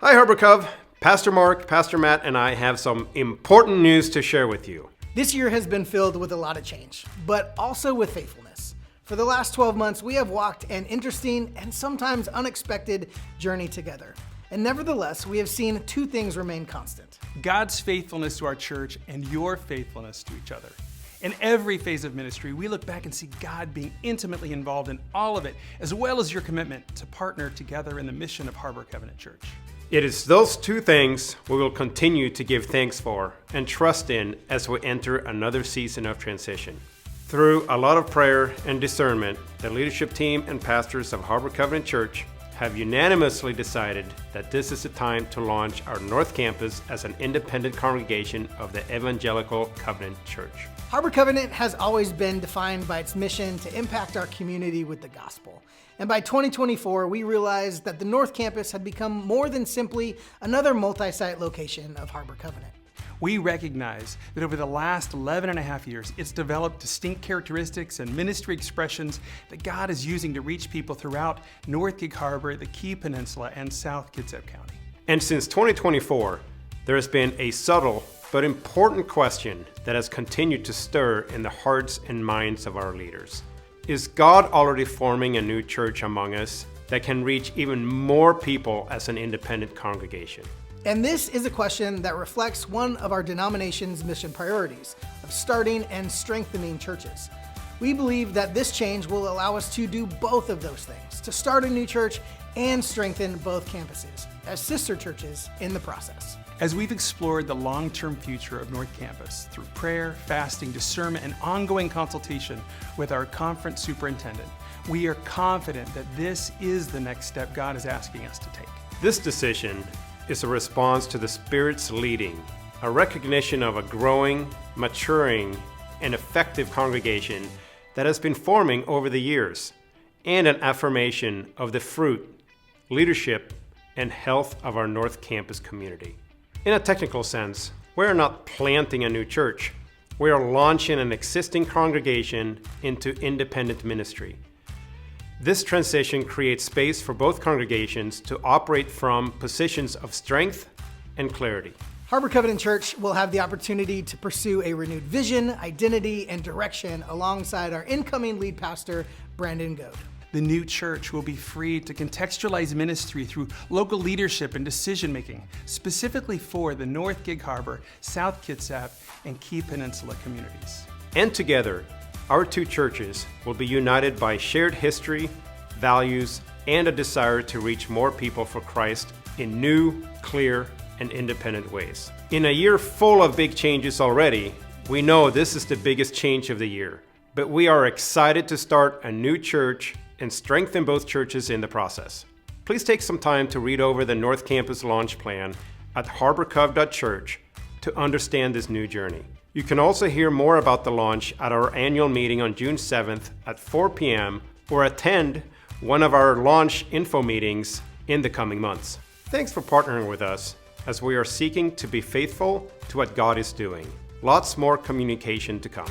Hi Harbor Cove, Pastor Mark, Pastor Matt, and I have some important news to share with you. This year has been filled with a lot of change, but also with faithfulness. For the last 12 months, we have walked an interesting and sometimes unexpected journey together. And nevertheless, we have seen two things remain constant. God's faithfulness to our church and your faithfulness to each other. In every phase of ministry, we look back and see God being intimately involved in all of it, as well as your commitment to partner together in the mission of Harbor Covenant Church. It is those two things we will continue to give thanks for and trust in as we enter another season of transition. Through a lot of prayer and discernment, the leadership team and pastors of Harbor Covenant Church have unanimously decided that this is the time to launch our North Campus as an independent congregation of the Evangelical Covenant Church. Harbor Covenant has always been defined by its mission to impact our community with the gospel. And by 2024, we realized that the North Campus had become more than simply another multi-site location of Harbor Covenant. We recognize that over the last 11 and a half years, it's developed distinct characteristics and ministry expressions that God is using to reach people throughout North Gig Harbor, the Key Peninsula, and South Kitsap County. And since 2024, there has been a subtle but important question that has continued to stir in the hearts and minds of our leaders. Is God already forming a new church among us that can reach even more people as an independent congregation? And this is a question that reflects one of our denomination's mission priorities of starting and strengthening churches. We believe that this change will allow us to do both of those things, to start a new church and strengthen both campuses as sister churches in the process. As we've explored the long-term future of North Campus through prayer, fasting, discernment, and ongoing consultation with our Conference Superintendent, we are confident that this is the next step God is asking us to take. This decision is a response to the Spirit's leading, a recognition of a growing, maturing, and effective congregation that has been forming over the years, and an affirmation of the fruit, leadership, and health of our North Campus community. In a technical sense, we are not planting a new church. We are launching an existing congregation into independent ministry. This transition creates space for both congregations to operate from positions of strength and clarity. Harbor Covenant Church will have the opportunity to pursue a renewed vision, identity, and direction alongside our incoming lead pastor, Brandon Goad. The new church will be free to contextualize ministry through local leadership and decision-making, specifically for the North Gig Harbor, South Kitsap, and Key Peninsula communities. And together, our two churches will be united by shared history, values, and a desire to reach more people for Christ in new, clear, and independent ways. In a year full of big changes already, we know this is the biggest change of the year, but we are excited to start a new church and strengthen both churches in the process. Please take some time to read over the North Campus launch plan at harborcove.church to understand this new journey. You can also hear more about the launch at our annual meeting on June 7th at 4 p.m. or attend one of our launch info meetings in the coming months. Thanks for partnering with us as we are seeking to be faithful to what God is doing. Lots more communication to come.